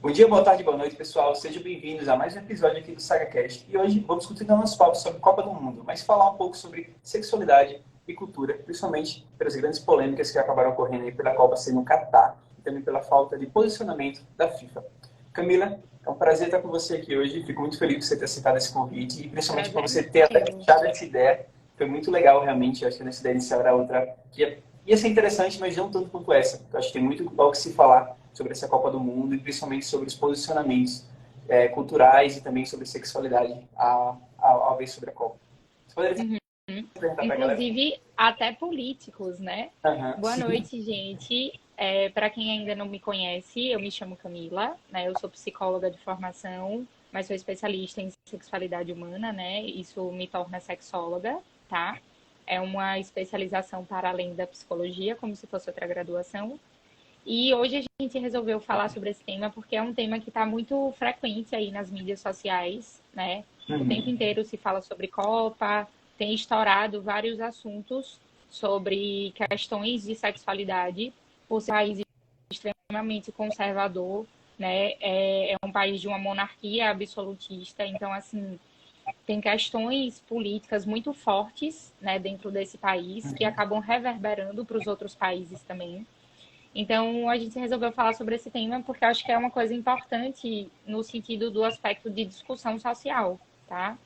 Bom dia, boa tarde, boa noite, pessoal. Sejam bem-vindos a mais um episódio aqui do SagaCast. E hoje vamos continuar nosso papo sobre Copa do Mundo, mas falar um pouco sobre sexualidade e cultura, principalmente pelas grandes polêmicas que acabaram ocorrendo aí pela Copa ser no Catar e também pela falta de posicionamento da FIFA. Camila, é um prazer estar com você aqui hoje. Fico muito feliz por você ter aceitado esse convite e principalmente por você ter até puxado essa ideia. Foi muito legal, realmente. Eu acho que a nossa ideia inicial era outra que ia ser interessante, mas não tanto quanto essa. Eu acho que tem muito o que se falar sobre essa Copa do Mundo e principalmente sobre os posicionamentos culturais e também sobre sexualidade ao ver sobre a Copa. Você poderia perguntar para a galera? Inclusive, até políticos, né? Boa Sim. noite, gente. Para quem ainda não me conhece, eu me chamo Camila, né? Eu sou psicóloga de formação, mas sou especialista em sexualidade humana, né? Isso me torna sexóloga, tá? É uma especialização para além da psicologia, como se fosse outra graduação. E hoje a gente resolveu falar sobre esse tema porque é um tema que está muito frequente aí nas mídias sociais, né? O tempo inteiro se fala sobre Copa, tem estourado vários assuntos sobre questões de sexualidade, por ser um país extremamente conservador, né? É um país de uma monarquia absolutista, então, assim, tem questões políticas muito fortes, né, dentro desse país que acabam reverberando para os outros países também. Então, a gente resolveu falar sobre esse tema porque eu acho que é uma coisa importante no sentido do aspecto de discussão social, tá?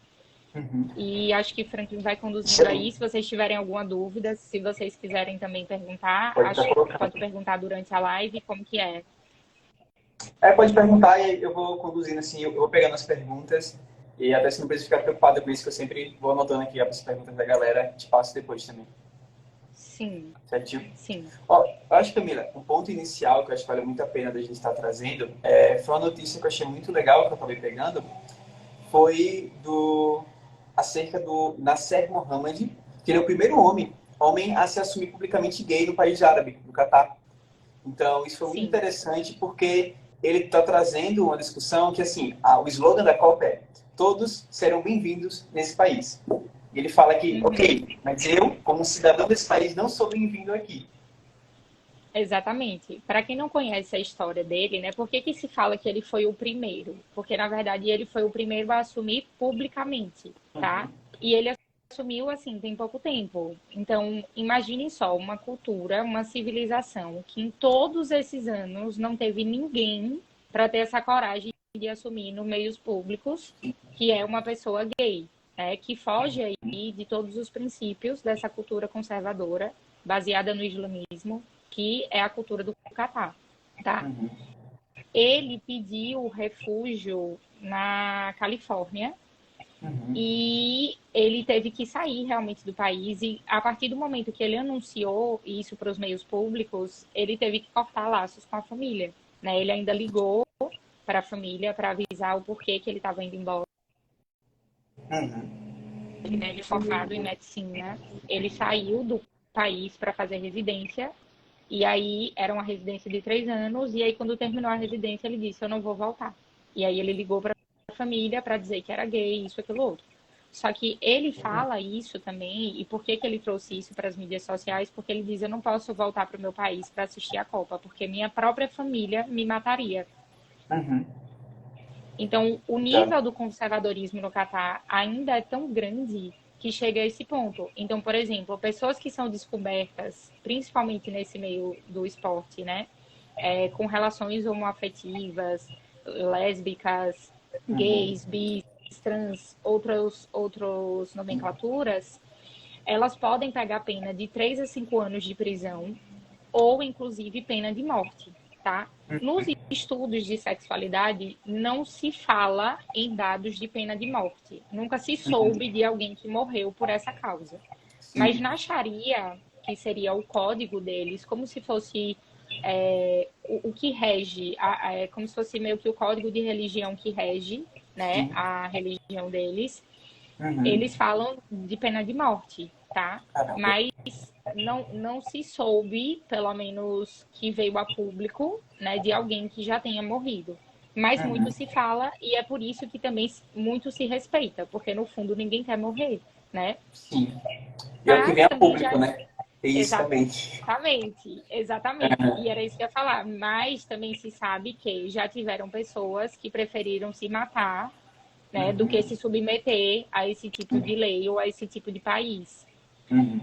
E acho que Franklin vai conduzindo aí. Se vocês tiverem alguma dúvida, se vocês quiserem também perguntar, acho que pode perguntar durante a live como que é. Pode perguntar e eu vou conduzindo assim, eu vou pegando as perguntas e até se não precisa ficar preocupado com isso, que eu sempre vou anotando aqui as perguntas da galera e te passo depois também. Sim. Certinho? Sim. Ó, eu acho, Camila, um ponto inicial que eu acho que vale muito a pena da gente estar trazendo foi uma notícia que eu achei muito legal, que eu acabei pegando, foi acerca do Nasser Mohamed, que ele é o primeiro homem a se assumir publicamente gay no país árabe, no Catar. Então, isso foi muito interessante porque ele está trazendo uma discussão que, assim, o slogan da Copa é todos serão bem-vindos nesse país. E ele fala que, ok, mas eu, como cidadão desse país, não sou bem-vindo aqui. Exatamente. Para quem não conhece a história dele, né? Por que se fala que ele foi o primeiro? Porque, na verdade, ele foi o primeiro a assumir publicamente, tá? E ele assumiu, assim, tem pouco tempo. Então, imagine só, uma cultura, uma civilização que em todos esses anos não teve ninguém para ter essa coragem de assumir nos meios públicos que é uma pessoa gay, né? Que foge aí de todos os princípios dessa cultura conservadora, baseada no islamismo, que é a cultura do Catar, tá? Ele pediu refúgio na Califórnia e ele teve que sair realmente do país e a partir do momento que ele anunciou isso para os meios públicos, ele teve que cortar laços com a família, né? Ele ainda ligou para a família para avisar o porquê que ele estava indo embora. Ele é formado em medicina, ele saiu do país para fazer residência. E aí era uma residência de 3 anos, e aí quando terminou a residência ele disse, eu não vou voltar. E aí ele ligou para a família para dizer que era gay, isso, aquilo, outro. Só que ele fala isso também, e por que ele trouxe isso para as mídias sociais? Porque ele diz, eu não posso voltar para o meu país para assistir a Copa, porque minha própria família me mataria. Então, o nível do conservadorismo no Catar ainda é tão grande que chega a esse ponto. Então, por exemplo, pessoas que são descobertas, principalmente nesse meio do esporte, né? Com relações homoafetivas, lésbicas, gays, bis, trans, outros nomenclaturas, elas podem pegar pena de 3 a 5 anos de prisão ou, inclusive, pena de morte, tá? Nos estudos de sexualidade, não se fala em dados de pena de morte. Nunca se soube de alguém que morreu por essa causa. Mas na Sharia, que seria o código deles, como se fosse o que rege, como se fosse meio que o código de religião que rege, né, a religião deles, eles falam de pena de morte, tá? Mas não se soube, pelo menos que veio a público, né, de alguém que já tenha morrido. Mas muito se fala e é por isso que também muito se respeita, porque no fundo ninguém quer morrer, né? Sim. E é o que vem a público, né? É isso também. Exatamente, exatamente. E era isso que eu ia falar. Mas também se sabe que já tiveram pessoas que preferiram se matar, né, do que Uhum. se submeter a esse tipo de lei ou a esse tipo de país. Uhum.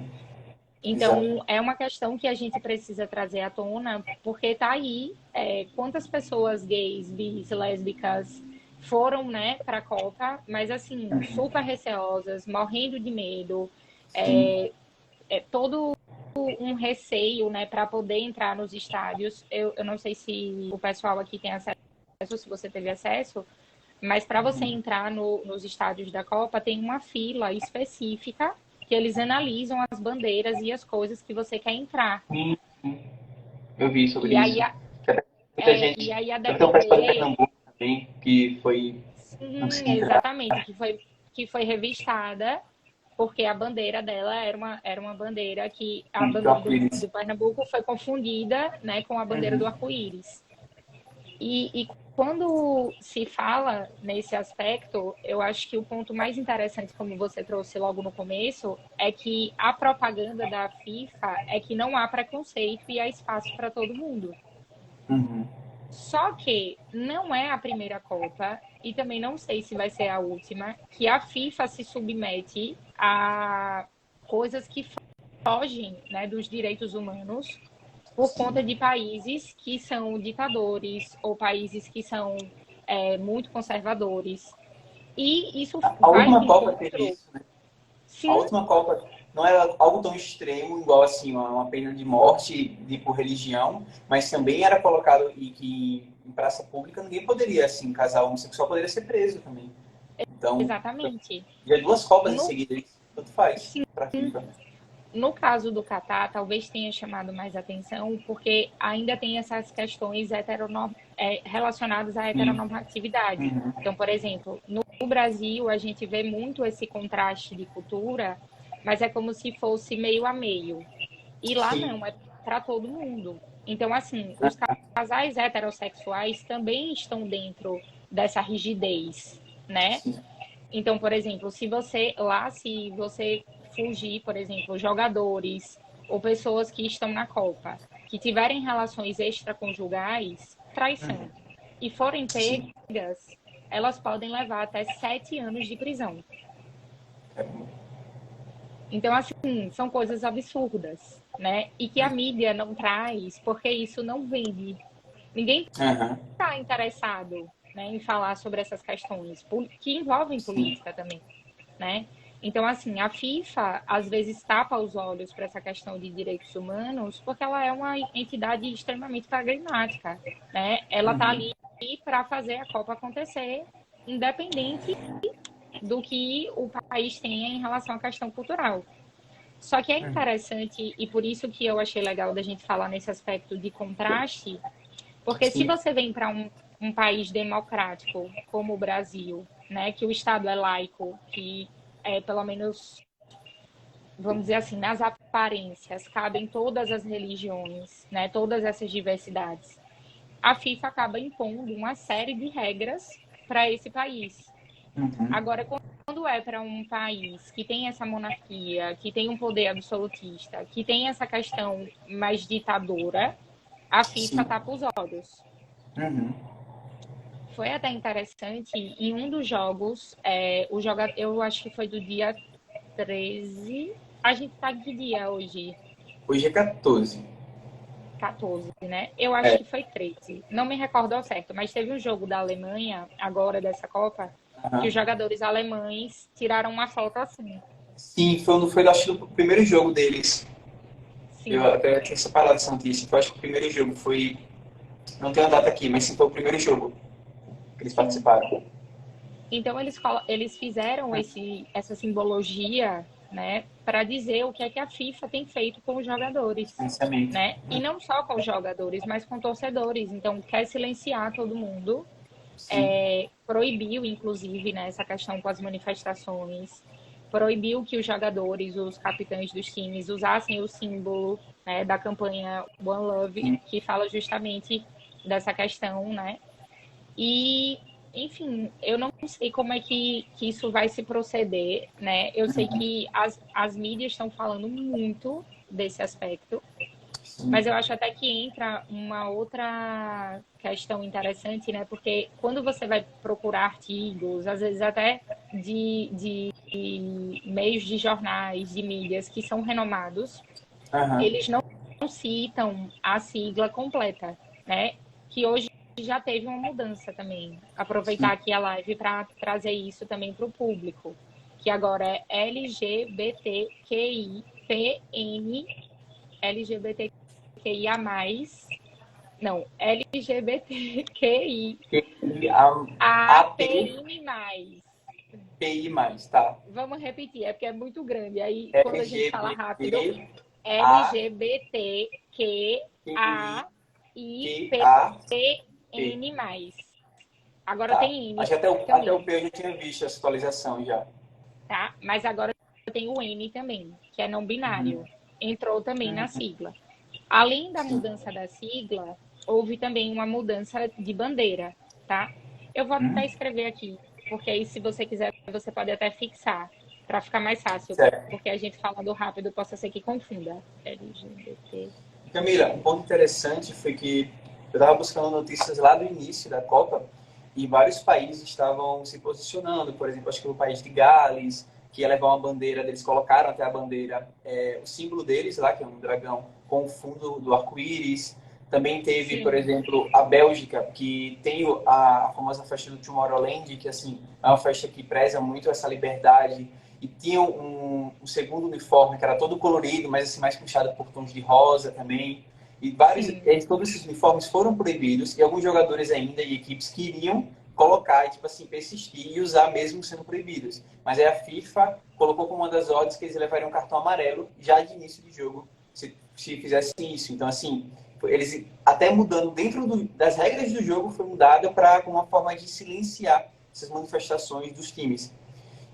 Exato. Então, é uma questão que a gente precisa trazer à tona, porque tá aí, quantas pessoas gays, bis, lésbicas foram, né, para a Copa, mas assim, Uhum. super receosas, morrendo de medo, Sim. todo um receio, né, para poder entrar nos estádios. Eu não sei se o pessoal aqui tem acesso, se você teve acesso, mas para você Uhum. entrar nos estádios da Copa, tem uma fila específica que eles analisam as bandeiras e as coisas que você quer entrar. Sim, eu vi sobre E aí, isso. Que até muita e gente. aí a Eu tenho um pessoal de depender, Pernambuco também que foi não sim, conseguiu entrar. exatamente, que foi revistada, porque a bandeira dela era uma bandeira que a Do bandeira arco-íris. do Pernambuco foi confundida, né, com a bandeira do Uhum. arco-íris. E quando se fala nesse aspecto, eu acho que o ponto mais interessante, como você trouxe logo no começo, é que a propaganda da FIFA é que não há preconceito e há espaço para todo mundo. Uhum. Só que não é a primeira Copa, e também não sei se vai ser a última, que a FIFA se submete a coisas que fogem, né, dos direitos humanos por conta de países que são ditadores ou países que são muito conservadores. E isso A vai de última Copa teve encontro, isso, né? A sim, última Copa não era algo tão extremo, igual assim, uma pena de morte de, por religião, mas também era colocado e que em praça pública ninguém poderia, assim, casal homossexual poderia ser preso também. Então, exatamente. já duas Copas em No, seguida, tanto faz sim, para a FIFA. no caso do Catar, talvez tenha chamado mais atenção, porque ainda tem essas questões relacionadas à Sim. heteronormatividade. Uhum. Então, por exemplo, no Brasil, a gente vê muito esse contraste de cultura, mas é como se fosse meio a meio. E lá Sim. não, é para todo mundo. Então, assim, os casais heterossexuais também estão dentro dessa rigidez, né? Sim. Então, por exemplo, se você fugir, por exemplo, jogadores ou pessoas que estão na Copa, que tiverem relações extraconjugais, traição, e forem Sim. pegas, elas podem levar até 7 anos de prisão. Então, assim, são coisas absurdas, né? E que a mídia não traz, porque isso não vende. Ninguém Uhum. está interessado, né, em falar sobre essas questões, que envolvem Sim. política também, né? Então, assim, a FIFA às vezes tapa os olhos para essa questão de direitos humanos, porque ela é uma entidade extremamente pragmática, né? Ela está Uhum. ali para fazer a Copa acontecer, independente do que o país tenha em relação à questão cultural. Só que é Uhum. interessante, e por isso que eu achei legal da gente falar nesse aspecto de contraste, porque se Sim. você vem para um país democrático como o Brasil, né, que o Estado é laico, que pelo menos, vamos dizer assim, nas aparências, cabem todas as religiões, né, todas essas diversidades, a FIFA acaba impondo uma série de regras para esse país. Uhum. Agora, quando é para um país que tem essa monarquia, que tem um poder absolutista, que tem essa questão mais ditadora, a FIFA Sim. tapa os olhos. Uhum. Foi até interessante, em um dos jogos, eu acho que foi do dia 13. A gente tá que dia hoje? Hoje é 14. 14, né? Eu acho É. que foi 13. Não me recordo ao certo, mas teve um jogo da Alemanha, agora dessa Copa, que Uhum. os jogadores alemães tiraram uma foto assim. Sim, foi acho, o primeiro jogo deles. Eu Sim, até tinha separado essa notícia. Eu acho que o primeiro jogo foi. Não tenho a data aqui, mas sim foi o primeiro jogo que eles sim. participaram. Então eles fizeram essa simbologia, né, para dizer o que é que a FIFA tem feito com os jogadores, Financiamento. né? E não só com os jogadores, mas com torcedores. Então quer silenciar todo mundo, Sim. proibiu inclusive, né, essa questão com as manifestações, proibiu que os jogadores, os capitães dos times usassem o símbolo, né, da campanha One Love, Sim. que fala justamente dessa questão, né? E, enfim, eu não sei como é que isso vai se proceder, né? Eu sei Uhum. que as mídias estão falando muito, desse aspecto. Sim. Mas eu acho até que entra uma outra questão interessante, né? Porque quando você vai procurar artigos, às vezes até de meios de jornais, de mídias que são renomados, Aham. eles não citam a sigla completa, né? Que hoje já teve uma mudança também. Aproveitar Sim. aqui a live para trazer isso também para o público, que agora é LGBTQIPN, LGBTQIA+, não, LGBTQIAPN+. E API+, tá? Vamos repetir, é porque é muito grande. Aí, quando a gente fala rápido, LGBTQIAP+. LGBTQIAPN+. Agora Tá. tem N Acho que até o também, P eu já tinha visto essa atualização já. tá? Mas agora tem o N também, que é não Uhum. binário. Entrou também na Uhum. sigla. Além da Sim. mudança da sigla, houve também uma mudança de bandeira, tá? Eu vou até Uhum. escrever aqui, porque aí, se você quiser, você pode até fixar, para ficar mais fácil, Certo. porque a gente falando rápido possa ser que confunda. LGBT. Camila, um ponto interessante foi que eu estava buscando notícias lá do início da Copa e vários países estavam se posicionando. Por exemplo, acho que o país de Gales, que ia levar uma bandeira, eles colocaram até a bandeira, o símbolo deles lá, que é um dragão com o fundo do arco-íris. Também teve, por Sim, exemplo, a Bélgica, que tem a famosa festa do Tomorrowland, que assim, é uma festa que preza muito essa liberdade. E tinha um segundo uniforme, que era todo colorido, mas assim, mais puxado por tons de rosa também. E sim, todos esses uniformes foram proibidos, e alguns jogadores ainda e equipes queriam colocar, e, tipo assim, persistir e usar mesmo sendo proibidos. Mas aí a FIFA colocou como uma das odds que eles levariam um cartão amarelo já de início de jogo, se fizessem isso. Então, assim, eles até mudando dentro das regras do jogo, foi mudada para uma forma de silenciar essas manifestações dos times.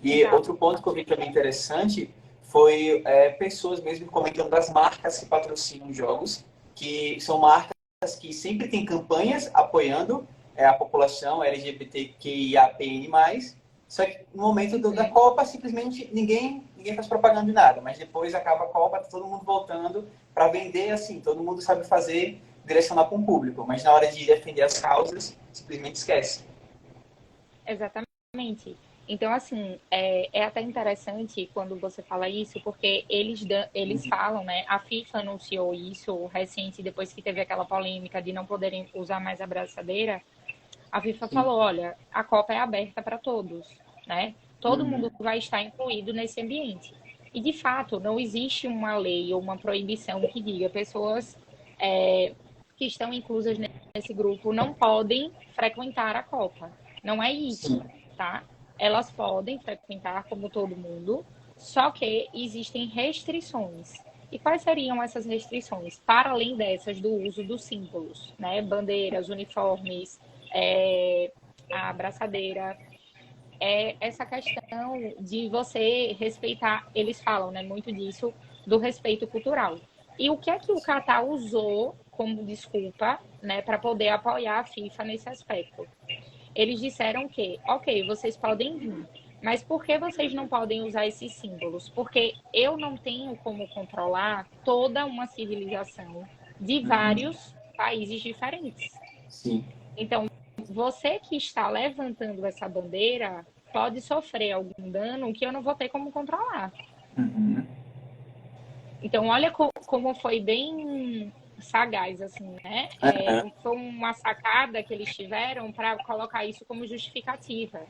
E exato. outro ponto que eu vi também interessante foi pessoas mesmo comentando das marcas que patrocinam jogos, que são marcas que sempre têm campanhas apoiando a população LGBTQIAPN+, só que no momento da Uhum. Copa, simplesmente ninguém faz propaganda de nada, mas depois acaba a Copa, tá todo mundo voltando para vender, assim, todo mundo sabe fazer, direcionar para um público, mas na hora de defender as causas, simplesmente esquece. Exatamente. Então, assim, é até interessante quando você fala isso, porque eles falam, né? A FIFA anunciou isso recente, depois que teve aquela polêmica de não poderem usar mais a braçadeira. A FIFA Sim. falou: olha, a Copa é aberta para todos, né? Todo Uhum. mundo vai estar incluído nesse ambiente. E, de fato, não existe uma lei ou uma proibição que diga pessoas que estão inclusas nesse grupo não podem frequentar a Copa. Não é Sim. isso, tá? Elas podem frequentar como todo mundo, só que existem restrições. E quais seriam essas restrições? Para além dessas do uso dos símbolos, né? Bandeiras, uniformes, a abraçadeira, essa questão de você respeitar, eles falam, né, muito disso, do respeito cultural. E o que é que o Catar usou como desculpa, né, para poder apoiar a FIFA nesse aspecto? Eles disseram que, ok, vocês podem vir, mas por que vocês não podem usar esses símbolos? Porque eu não tenho como controlar toda uma civilização de Uhum. vários países diferentes. Sim. Então, você que está levantando essa bandeira pode sofrer algum dano que eu não vou ter como controlar. Uhum. Então, olha como foi bem sagaz, assim, né? Foi uma sacada que eles tiveram para colocar isso como justificativa.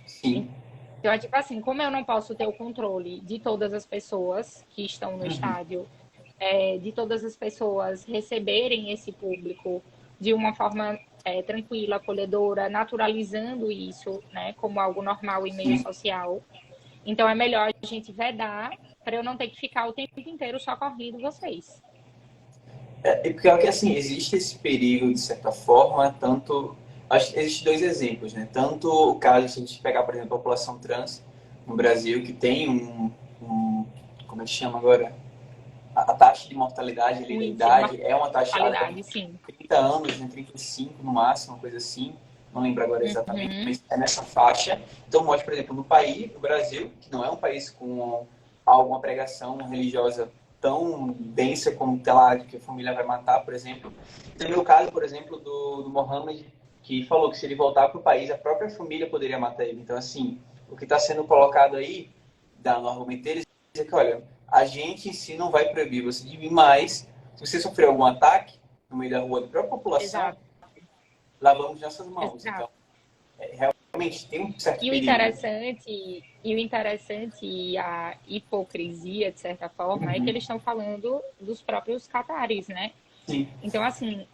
Sim. Então, é tipo assim, como eu não posso ter o controle de todas as pessoas que estão no Uhum. estádio, de todas as pessoas receberem esse público de uma forma tranquila, acolhedora, naturalizando isso, né, como algo normal e meio Sim. social. Então é melhor a gente vedar para eu não ter que ficar o tempo inteiro só correndo vocês. E pior que assim, existe esse perigo, de certa forma, tanto. Acho que existem dois exemplos, né? Tanto o caso, se a gente pegar, por exemplo, a população trans no Brasil, que tem como é que chama agora? A taxa de mortalidade ali Um da índice de idade é uma taxa alta de mortalidade, sim. 30 anos, né? 35 no máximo, uma coisa assim. Não lembro agora exatamente, Uhum, mas é nessa faixa. Então, mostra, por exemplo, no Brasil, que não é um país com alguma pregação religiosa tão densa como lá que a família vai matar, por exemplo. Tem o caso, por exemplo, do Mohammed, que falou que se ele voltar para o país, a própria família poderia matar ele. Então, assim, o que está sendo colocado aí, no argumento deles, é que, olha, a gente em si não vai proibir você de vir, mas se você sofrer algum ataque no meio da rua da própria população, Exato, lavamos nossas mãos. Então, exato. realmente tem um certo E o perigo. interessante, e a hipocrisia, de certa forma, é que eles estão falando dos próprios cataris, né? Sim. Então, assim,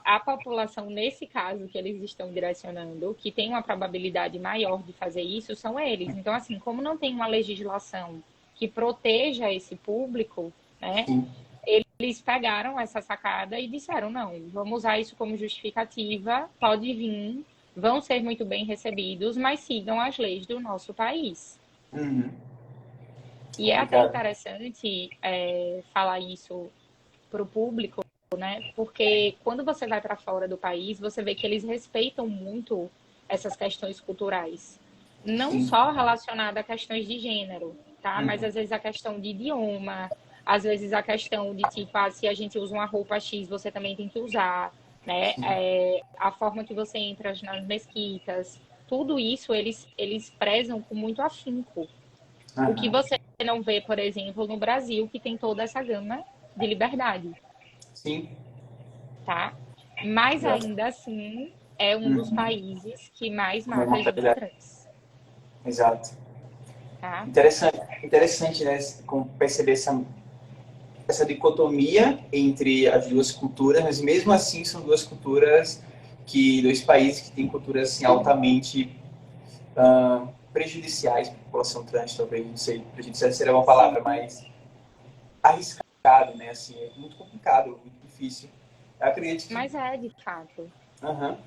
a população, nesse caso que eles estão direcionando, que tem uma probabilidade maior de fazer isso, são eles. Então, assim, como não tem uma legislação que proteja esse público, né? Sim. Eles pegaram essa sacada e disseram, não, vamos usar isso como justificativa, pode vir, vão ser muito bem recebidos, mas sigam as leis do nosso país. Uhum. E é até Complicado. interessante falar isso para o público, né? Porque quando você vai para fora do país, você vê que eles respeitam muito essas questões culturais. Não Sim. só relacionada a questões de gênero, tá? Mas Uhum. às vezes a questão de idioma, às vezes a questão de tipo, se a gente usa uma roupa X, você também tem que usar, né? Sim. A forma que você entra nas mesquitas, tudo isso eles prezam com muito afinco. O que Uhum. você não vê, por exemplo, no Brasil, que tem toda essa gama de liberdade, Sim. tá? Mas Exato. ainda assim é um dos Uhum. países que mais Uma mata gente mortalidade. trans, Exato. tá? Interessante, né? Perceber essa dicotomia entre as duas culturas, mas mesmo assim são duas culturas dois países que têm culturas assim, altamente prejudiciais para a população trans, talvez, não sei, prejudicial seria uma palavra, Sim, mas arriscado, né? Assim, é muito complicado, muito difícil. Eu acredito que. mas é de fato. Uhum.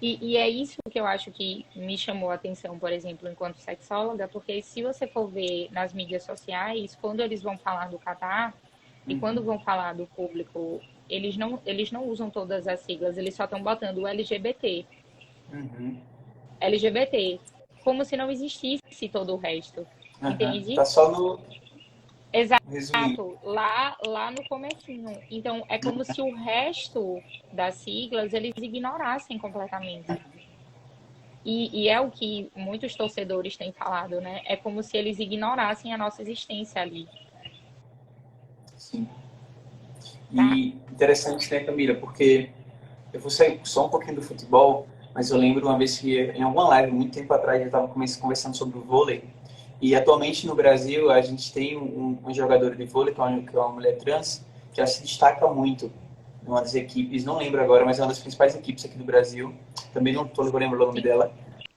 E é isso que eu acho que me chamou a atenção, por exemplo, enquanto sexóloga, porque se você for ver nas mídias sociais, quando eles vão falar do Catar e quando Uhum. vão falar do público, eles não usam todas as siglas, eles só estão botando o LGBT. Uhum. LGBT, como se não existisse todo o resto, Uhum. entende? Tá só no resumindo. Exato, lá no comecinho. Então, é como se o resto das siglas eles ignorassem completamente. E é o que muitos torcedores têm falado, né? É como se eles ignorassem a nossa existência ali, Sim. tá? E interessante, né, Camila, porque eu vou sair só um pouquinho do futebol, mas eu lembro uma vez que em alguma live, muito tempo atrás, eu estava conversando sobre o vôlei. E atualmente no Brasil a gente tem um jogador de vôlei, que é uma mulher trans, que ela se destaca muito em uma das equipes, não lembro agora, mas é uma das principais equipes aqui do Brasil. Também não estou lembrando o nome Sim, dela.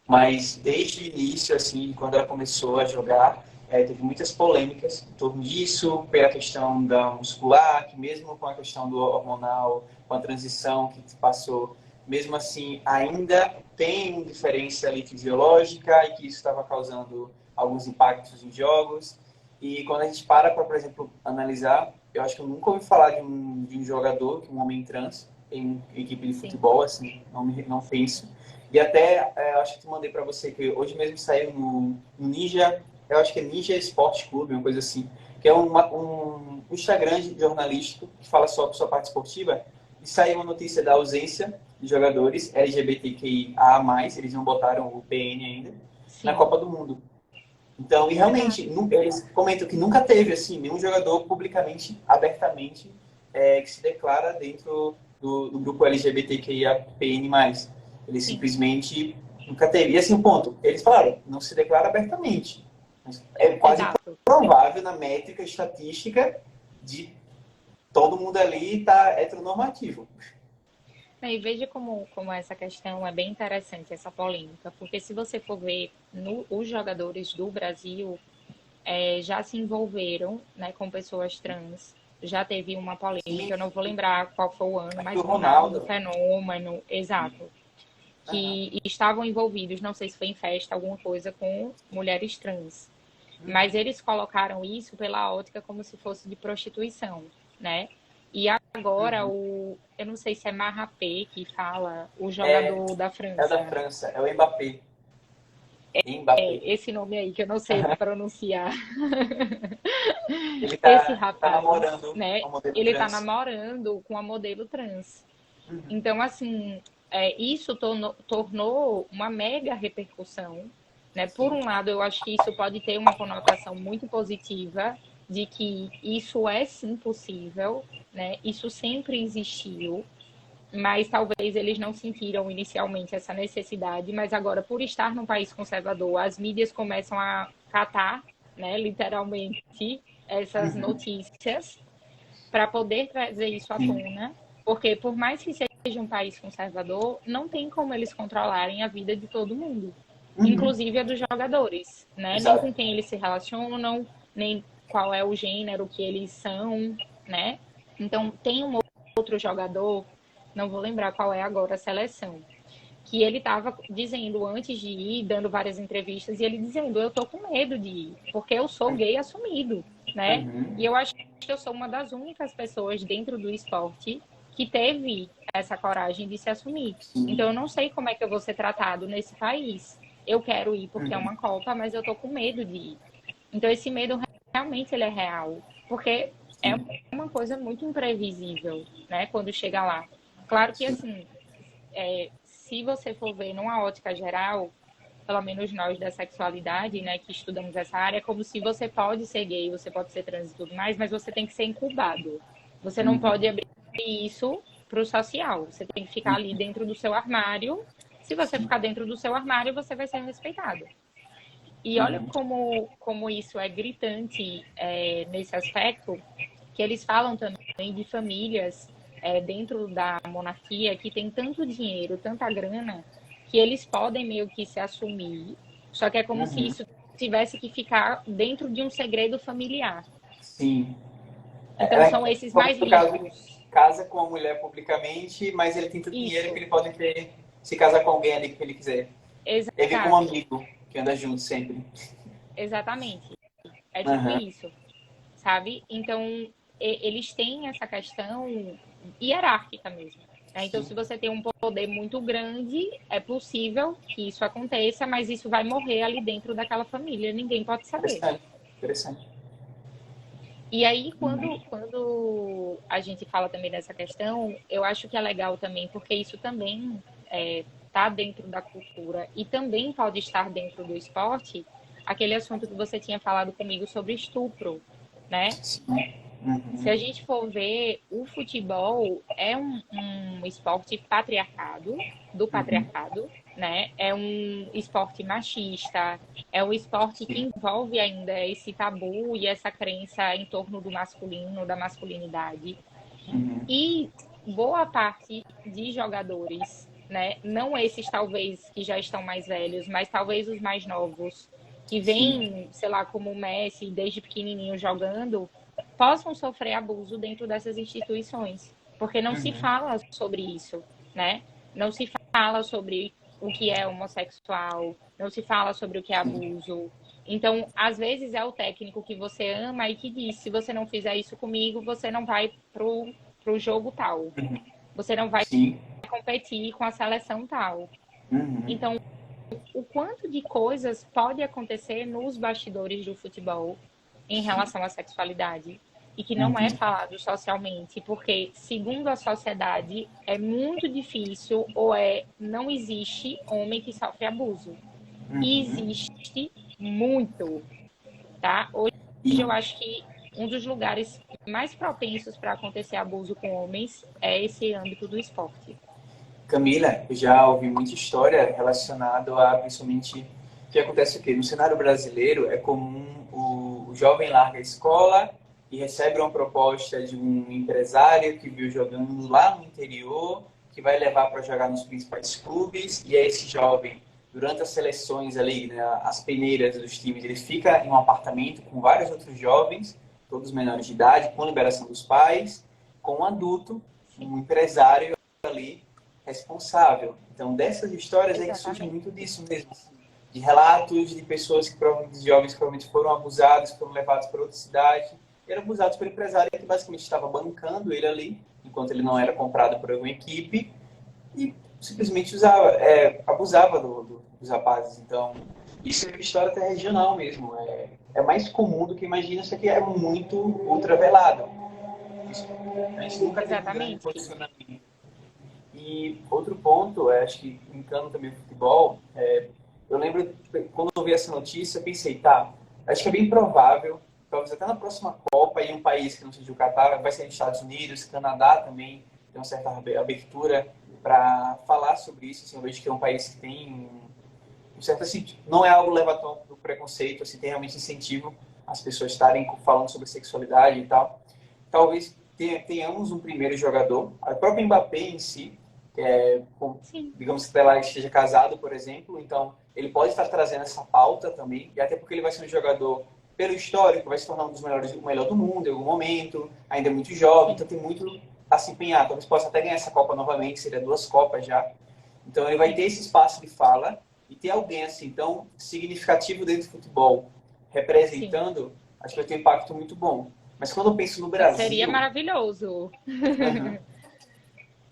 Mas desde o início, assim, quando ela começou a jogar, teve muitas polêmicas em torno disso, pela questão da muscular, que mesmo com a questão do hormonal, com a transição que passou, mesmo assim, ainda tem uma diferença ali fisiológica e que isso estava causando alguns impactos em jogos. E quando a gente para, por exemplo, analisar, eu acho que eu nunca ouvi falar de um jogador, um homem trans, em equipe de sim, futebol, assim, não penso. E até, acho que te mandei para você, que hoje mesmo saiu no Ninja, eu acho que é Ninja Esporte Clube, uma coisa assim, que é um Instagram jornalístico que fala só sobre sua parte esportiva, e saiu uma notícia da ausência de jogadores LGBTQIA+, eles não botaram o PN ainda, na sim, Copa do Mundo. Então, e realmente, verdade. eles comentam que nunca teve, assim, nenhum jogador publicamente, abertamente, que se declara dentro do grupo LGBTQIAPN+. Ele Sim, simplesmente nunca teve. E assim, o ponto, eles falaram, não se declara abertamente. Mas é quase exato. improvável na métrica estatística de todo mundo ali estar heteronormativo. E veja como essa questão é bem interessante, essa polêmica, porque se você for ver, os jogadores do Brasil já se envolveram, né, com pessoas trans. Já teve uma polêmica, Sim, eu não vou lembrar qual foi o ano, aqui o mas Ronaldo, Ronaldo. Fenômeno, exato, Aham. que estavam envolvidos, não sei se foi em festa, alguma coisa com mulheres trans. Mas eles colocaram isso pela ótica como se fosse de prostituição, né? E agora Uhum. eu não sei se é Marrapé que fala, o É, jogador da é o da França. França, é o Mbappé. Mbappé. Esse nome aí que eu não sei pronunciar. Ele Esse tá rapaz, namorando né? com a modelo Ele tá trans. namorando com a modelo trans. Uhum. Então, assim, isso tornou uma mega repercussão, né? Por Sim. um lado, eu acho que isso pode ter uma conotação muito positiva de que isso é sim possível, né? Isso sempre existiu, mas talvez eles não sentiram inicialmente essa necessidade, mas agora, por estar num país conservador, as mídias começam a catar, né, literalmente, essas Uhum. notícias para poder trazer isso à Sim. tona, porque por mais que seja um país conservador, não tem como eles controlarem a vida de todo mundo, Uhum. inclusive a dos jogadores, né? Nem Exato. com quem eles se relacionam, nem qual é o gênero que eles são, né? Então, tem um outro jogador, não vou lembrar qual é agora a seleção, que ele estava dizendo antes de ir, dando várias entrevistas, e ele dizendo, eu tô com medo de ir, porque eu sou gay assumido, né? E Uhum. eu acho que eu sou uma das únicas pessoas dentro do esporte que teve essa coragem de se assumir. Sim. Então eu não sei como é que eu vou ser tratado nesse país. Eu quero ir porque é Uhum. uma Copa, mas eu tô com medo de ir. Então esse medo realmente ele é real, porque é Sim. uma coisa muito imprevisível, né, quando chega lá. Claro que Sim. assim, se você for ver numa ótica geral, pelo menos nós da sexualidade, né, que estudamos essa área, é como se você pode ser gay, você pode ser trans e tudo mais, mas você tem que ser incubado. Você não Uhum. pode abrir isso para o social. Você tem que ficar ali dentro do seu armário. Se você Sim. ficar dentro do seu armário, você vai ser respeitado. E olha Uhum. como isso é gritante nesse aspecto, que eles falam também de famílias dentro da monarquia que tem tanto dinheiro, tanta grana, que eles podem meio que se assumir, só que é como se Uhum. isso tivesse que ficar dentro de um segredo familiar. Sim. Então É, são esses como mais no caso, ricos. casa com a mulher publicamente, mas ele tem tanto dinheiro que Isso, ele pode ter, se casar com alguém ali que ele quiser. Ele vem com um exato, amigo que anda junto sempre. exatamente. É tipo Aham. isso, sabe? Então, eles têm essa questão hierárquica mesmo, né? Então, Sim. se você tem um poder muito grande, é possível que isso aconteça, mas isso vai morrer ali dentro daquela família, ninguém pode saber. Interessante. Interessante. E aí, Uhum. quando a gente fala também dessa questão, eu acho que é legal também, porque isso também está dentro da cultura e também pode estar dentro do esporte, aquele assunto que você tinha falado comigo sobre estupro, né? Sim. Se a Uhum. gente for ver, o futebol é um esporte patriarcado, do Uhum. patriarcado, né? É um esporte machista, é um esporte que Sim. envolve ainda esse tabu e essa crença em torno do masculino, da masculinidade. Uhum. E boa parte de jogadores, né? Não esses talvez que já estão mais velhos, mas talvez os mais novos, que Sim. vêm, sei lá, como o Messi, desde pequenininho jogando, possam sofrer abuso dentro dessas instituições, porque não se Uhum. fala sobre isso, né? Não se fala sobre o que é homossexual, não se fala sobre o que é Sim. abuso. Então, às vezes é o técnico que você ama e que diz: se você não fizer isso comigo, você não vai pro jogo tal. Uhum. Você não vai Sim. competir com a seleção tal. Uhum. Então, o quanto de coisas pode acontecer nos bastidores do futebol em Sim. relação à sexualidade e que não é Uhum. falado socialmente, porque segundo a sociedade é muito difícil não existe homem que sofre abuso. E Uhum. existe muito, tá? Hoje E eu acho que um dos lugares mais propensos para acontecer abuso com homens é esse âmbito do esporte. Camila, eu já ouvi muita história relacionada a principalmente o que acontece aqui. No cenário brasileiro, é comum o jovem larga a escola e recebe uma proposta de um empresário que viu jogando lá no interior, que vai levar para jogar nos principais clubes, e aí esse jovem, durante as seleções ali, né, as peneiras dos times, ele fica em um apartamento com vários outros jovens, todos menores de idade, com liberação dos pais, com um adulto, Sim, um empresário ali responsável. Então, dessas histórias é que surge exatamente. muito disso mesmo, assim, de relatos de pessoas que provavelmente, de jovens que provavelmente foram abusados, foram levados para outra cidade, e eram abusados pelo empresário que basicamente estava bancando ele ali, enquanto ele não era Sim, comprado por alguma equipe, e simplesmente usava, abusava dos rapazes. Então, Isso é história até regional mesmo. É mais comum do que imagina, isso aqui é muito ultravelado. A gente nunca teve um grande Exatamente. posicionamento. E outro ponto, acho que brincando também no futebol, eu lembro quando eu vi essa notícia, eu pensei, tá, acho que é bem provável, talvez até na próxima Copa, em um país que não seja o Catar, vai ser nos Estados Unidos, Canadá também, tem uma certa abertura para falar sobre isso. Assim, eu vejo que é um país que tem um certo assim, não é algo levado do preconceito, assim, tem realmente incentivo as pessoas estarem falando sobre sexualidade e tal. Talvez tenhamos um primeiro jogador, o próprio Mbappé em si, que Sim, digamos que ela esteja casado, por exemplo, então ele pode estar trazendo essa pauta também, e até porque ele vai ser um jogador, pelo histórico, vai se tornar um dos melhores, o melhor do mundo em algum momento, ainda é muito jovem, sim, então tem muito a se empenhar. Talvez possa até ganhar essa Copa novamente, seria 2 Copas já. Então ele vai ter sim. esse espaço de fala e ter alguém assim tão significativo dentro do futebol Sim. representando, acho que vai ter um impacto muito bom. Mas quando eu penso no Seria Brasil, maravilhoso. uhum,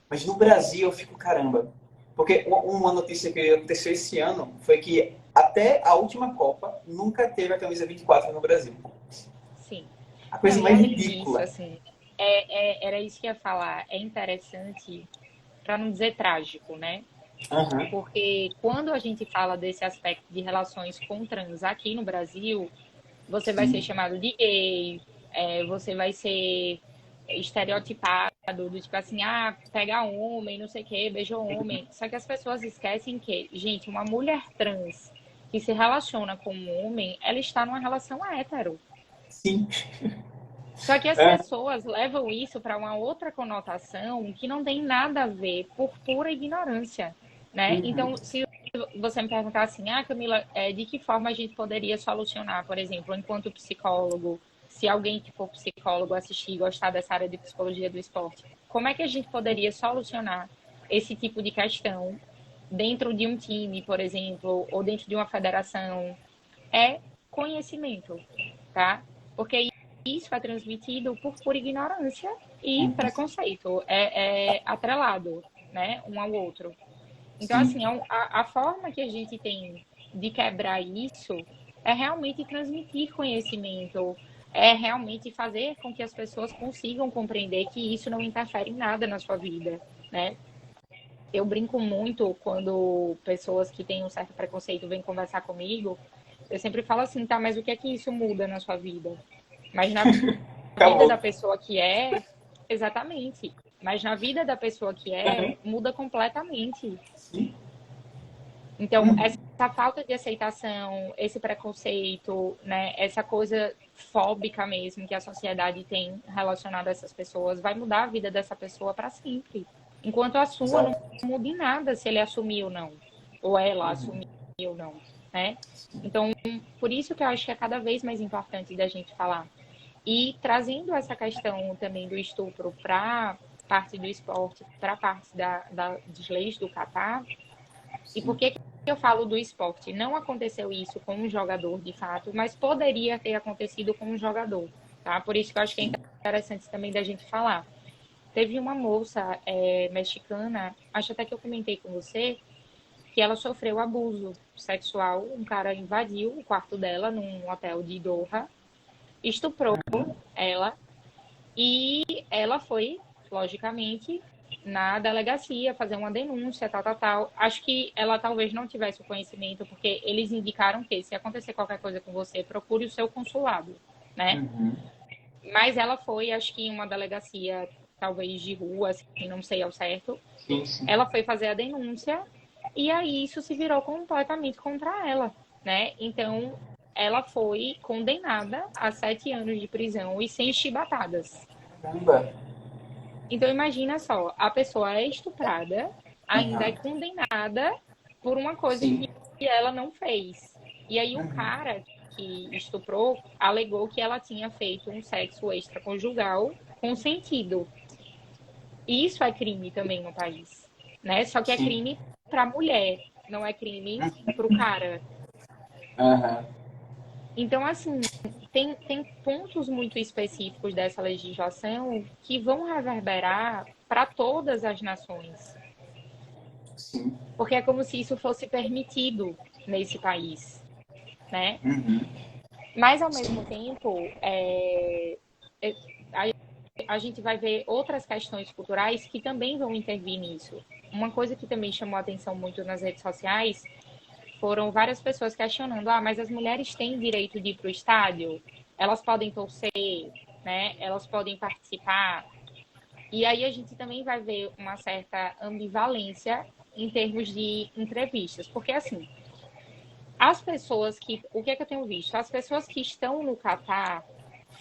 mas no Brasil eu fico caramba. Porque uma notícia que aconteceu esse ano foi que até a última Copa nunca teve a camisa 24 no Brasil. Sim. A Não, coisa e mais além disso, ridícula. assim, era isso que eu ia falar. É interessante, para não dizer trágico, né? Uhum. Porque quando a gente fala desse aspecto de relações com trans aqui no Brasil, você vai ser Sim. chamado de gay, você vai ser estereotipado, do tipo assim, ah, pega homem, não sei o quê, beija homem. Só que as pessoas esquecem que, gente, uma mulher trans que se relaciona com um homem, ela está numa relação hétero. Sim. Só que as É. pessoas levam isso para uma outra conotação que não tem nada a ver por pura ignorância, né? Uhum. Então, se você me perguntar assim, ah, Camila, de que forma a gente poderia solucionar, por exemplo, enquanto psicólogo, se alguém que for psicólogo assistir e gostar dessa área de psicologia do esporte, como é que a gente poderia solucionar esse tipo de questão dentro de um time, por exemplo, ou dentro de uma federação? É conhecimento, tá? Porque isso é transmitido por ignorância e Uhum. preconceito. É atrelado, né, um ao outro. Então, Sim. assim, a forma que a gente tem de quebrar isso é realmente transmitir conhecimento, é realmente fazer com que as pessoas consigam compreender que isso não interfere em nada na sua vida, né? Eu brinco muito quando pessoas que têm um certo preconceito vêm conversar comigo, eu sempre falo assim, tá, mas o que é que isso muda na sua vida? Mas na vida da Acabou. pessoa que é, exatamente. Mas na vida da pessoa que Uhum. muda completamente. Sim. Então, Uhum. essa falta de aceitação, esse preconceito, né, essa coisa fóbica mesmo que a sociedade tem relacionada a essas pessoas, vai mudar a vida dessa pessoa para sempre. Enquanto a sua não Exato. muda em nada se ele assumir ou não, ou ela Uhum. assumir ou não, né? Então, por isso que eu acho que é cada vez mais importante da gente falar. E trazendo essa questão também do estupro para parte do esporte, para parte das leis do Catar, e por Sim. que eu falo do esporte? Não aconteceu isso com um jogador, de fato, mas poderia ter acontecido com um jogador, tá? Por isso que eu acho que é Sim. interessante também da gente falar. Teve uma moça mexicana, acho até que eu comentei com você, que ela sofreu abuso sexual. Um cara invadiu o quarto dela num hotel de Doha, estuprou ela e ela foi, logicamente, na delegacia fazer uma denúncia, tal, tal, tal. Acho que ela talvez não tivesse o conhecimento, porque eles indicaram que se acontecer qualquer coisa com você, procure o seu consulado, né? Uhum. Mas ela foi, acho que em uma delegacia, talvez de rua, assim, não sei ao certo. Sim, sim. Ela foi fazer a denúncia e aí isso se virou completamente contra ela, né? Então, ela foi condenada a 7 anos de prisão e sem chibatadas. Caramba. Então imagina só, a pessoa é estuprada, ainda é Uhum. condenada por uma coisa Sim. que ela não fez. E aí o Uhum. cara que estuprou alegou que ela tinha feito um sexo extraconjugal consentido. E isso é crime também no país, né? Só que é Sim. crime para a mulher, não é crime para o cara. Uhum. Então, assim, tem pontos muito específicos dessa legislação que vão reverberar para todas as nações. Sim. Porque é como se isso fosse permitido nesse país. né? Uhum. Mas, ao mesmo tempo, a gente vai ver outras questões culturais que também vão intervir nisso. Uma coisa que também chamou a atenção muito nas redes sociais foram várias pessoas questionando: ah, mas as mulheres têm direito de ir para o estádio? Elas podem torcer, né? Elas podem participar? E aí a gente também vai ver uma certa ambivalência em termos de entrevistas, porque assim, as pessoas que, o que é que eu tenho visto? As pessoas que estão no Catar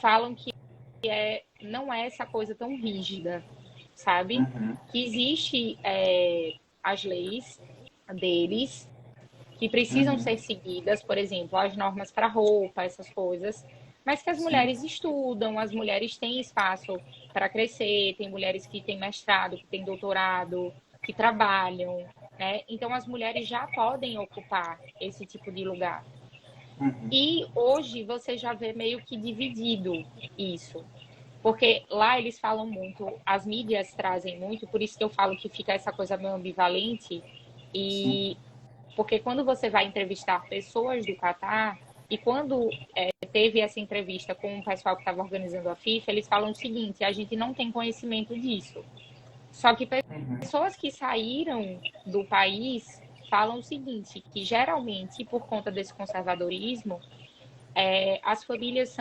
falam que não é essa coisa tão rígida, sabe? Uhum. Que existe as leis deles que precisam Uhum. ser seguidas, por exemplo, as normas para roupa, essas coisas, mas que as Sim. mulheres estudam, as mulheres têm espaço para crescer, tem mulheres que têm mestrado, que têm doutorado, que trabalham, né? Então as mulheres já podem ocupar esse tipo de lugar. Uhum. E hoje você já vê meio que dividido isso. Porque lá eles falam muito, as mídias trazem muito, por isso que eu falo que fica essa coisa meio ambivalente. Sim. E porque quando você vai entrevistar pessoas do Catar, e quando teve essa entrevista com o pessoal que estava organizando a FIFA, eles falam o seguinte: a gente não tem conhecimento disso. Só que Uhum. pessoas que saíram do país falam o seguinte, que geralmente, por conta desse conservadorismo, as famílias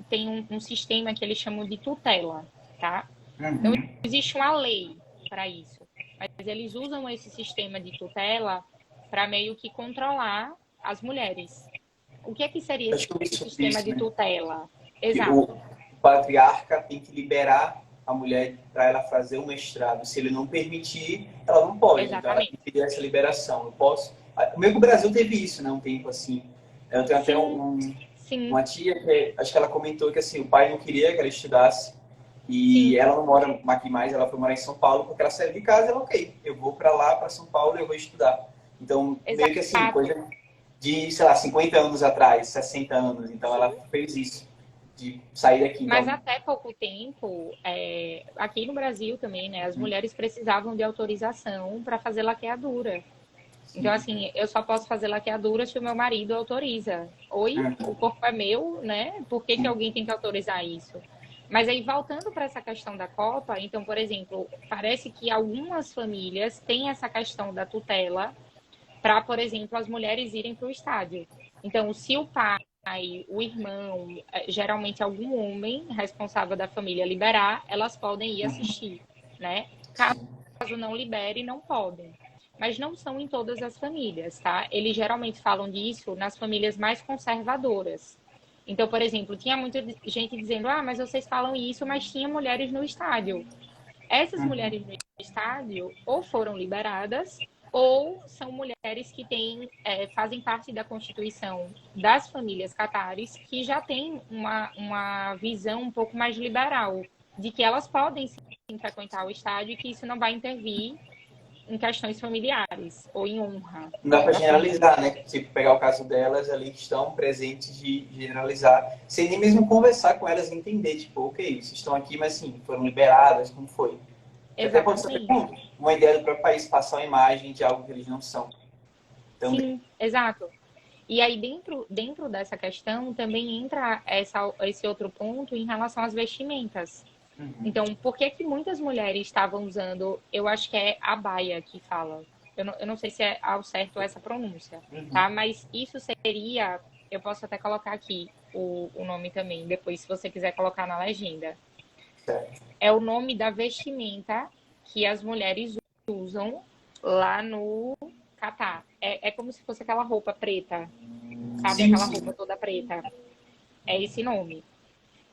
têm um sistema que eles chamam de tutela, tá? Não Uhum. existe uma lei para isso, mas eles usam esse sistema de tutela para meio que controlar as mulheres. O que é que seria Acho esse que eu vi sobre sistema isso, de né? tutela? Que o Exato, patriarca tem que liberar a mulher para ela fazer o mestrado. Se ele não permitir, ela não pode. Então ela tem exatamente. que ter essa liberação. Eu posso. O meu Brasil teve isso, né? Um tempo assim. Eu tenho até Sim, sim, uma tia que acho que ela comentou que assim o pai não queria que ela estudasse e sim, ela não mora aqui mais. Ela foi morar em São Paulo porque ela saiu de casa. E ela, ok, eu vou para lá, para São Paulo, e eu vou estudar. Então meio que assim exato. coisa de, sei lá, 50 anos atrás, 60 anos. Então ela Sim. fez isso, de sair daqui. Mas Então, até pouco tempo, aqui no Brasil também, né, as mulheres precisavam de autorização para fazer laqueadura. Então, sim. assim, eu só posso fazer laqueadura se o meu marido autoriza. Oi, o corpo é meu, né? Por que que Sim. alguém tem que autorizar isso? Mas aí, voltando para essa questão da Copa, então, por exemplo, parece que algumas famílias têm essa questão da tutela para, por exemplo, as mulheres irem para o estádio. Então, se o pai, o irmão, geralmente algum homem responsável da família liberar, elas podem ir assistir, né? Sim. Caso não libere, não podem. Mas não são em todas as famílias, tá? Eles geralmente falam disso nas famílias mais conservadoras. Então, por exemplo, tinha muita gente dizendo: ah, mas vocês falam isso, mas tinha mulheres no estádio. Essas Uhum. mulheres no estádio ou foram liberadas ou são mulheres que fazem parte da constituição das famílias catares que já têm uma visão um pouco mais liberal de que elas podem sim frequentar o estádio e que isso não vai intervir em questões familiares ou em honra Não dá para da família. generalizar, né? Se pegar o caso delas ali que estão presentes, de generalizar, sem nem mesmo conversar com elas e entender, tipo, ok, vocês estão aqui, mas sim, foram liberadas, como foi? Que até pode ser Exatamente. uma ideia do próprio país passar uma imagem de algo que eles não são. Também. Sim, exato. E aí, dentro dessa questão, também entra esse outro ponto em relação às vestimentas. Uhum. Então, por que que muitas mulheres estavam usando, eu acho que é abaya que fala. Eu não sei se é ao certo essa pronúncia, Uhum. tá? Mas isso seria, eu posso até colocar aqui o nome também, depois, se você quiser colocar na legenda. Certo. É o nome da vestimenta que as mulheres usam lá no Catar. É como se fosse aquela roupa preta, sabe? Sim, Aquela sim. roupa toda preta. É esse nome.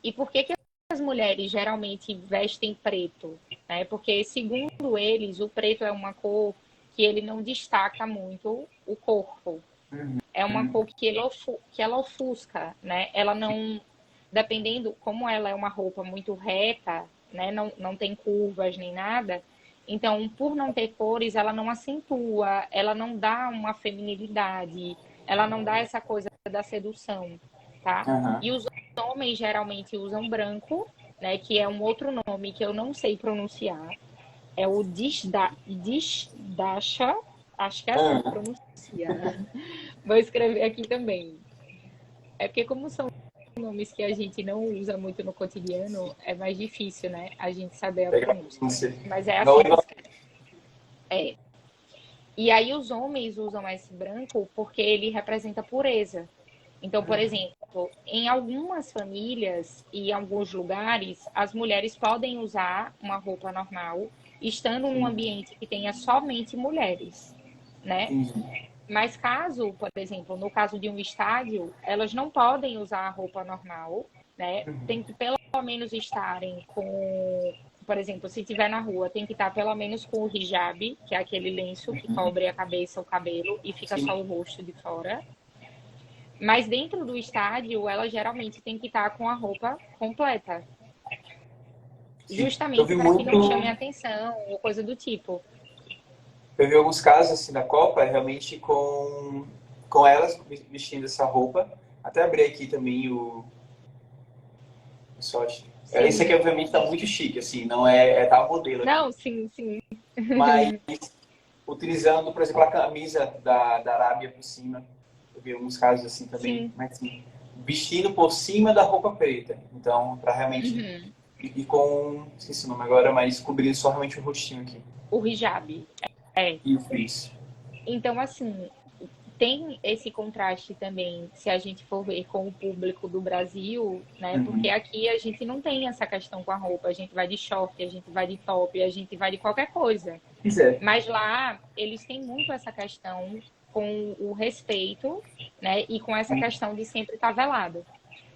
E por que que as mulheres geralmente vestem preto? Né? Porque, segundo eles, o preto é uma cor que ele não destaca muito o corpo. É uma Uhum. cor que ela ofusca, né? Ela não, dependendo, como ela é uma roupa muito reta, né? Não tem curvas nem nada. Então, por não ter cores, ela não acentua, ela não dá uma feminilidade, ela não dá essa coisa da sedução, tá? Uhum. E os homens geralmente usam branco, né? Que é um outro nome que eu não sei pronunciar. É o Disdasha, acho que é assim que Uhum. pronuncia. Vou escrever aqui também. É porque como são nomes que a gente não usa muito no cotidiano, é mais difícil, né? A gente saber a Pega a pronúncia. pronúncia. Mas é Não, assim que escreve. É. E aí os homens usam esse branco porque ele representa pureza. Então, por exemplo, em algumas famílias e em alguns lugares, as mulheres podem usar uma roupa normal, estando num ambiente que tenha somente mulheres, né? entendi. Mas caso, por exemplo, no caso de um estádio, elas não podem usar a roupa normal, né? Tem que pelo menos estarem com, por exemplo, se estiver na rua, tem que estar pelo menos com o hijab, que é aquele lenço que cobre a cabeça, o cabelo e fica Sim, só o rosto de fora. Mas dentro do estádio, ela geralmente tem que estar com a roupa completa, sim. justamente para que não chame atenção ou coisa do tipo. Eu vi alguns casos assim da Copa, realmente com elas vestindo essa roupa. Até abri aqui também o short. Esse aqui, Sim. obviamente, tá muito chique, assim, não é tal modelo aqui. Não, sim, sim. Mas utilizando, por exemplo, a camisa da Arábia por cima. Eu vi alguns casos assim também, Sim. mas assim, vestindo por cima da roupa preta. Então, para realmente Uhum. ir com, esqueci o nome agora, mas cobrindo só realmente o rostinho aqui. O hijab. É. E o frizz. Então, assim, tem esse contraste também, se a gente for ver com o público do Brasil, né? Porque Uhum. aqui a gente não tem essa questão com a roupa, a gente vai de short, a gente vai de top, a gente vai de qualquer coisa. Pois é. Mas lá eles têm muito essa questão com o respeito, né? E com essa questão de sempre estar velado.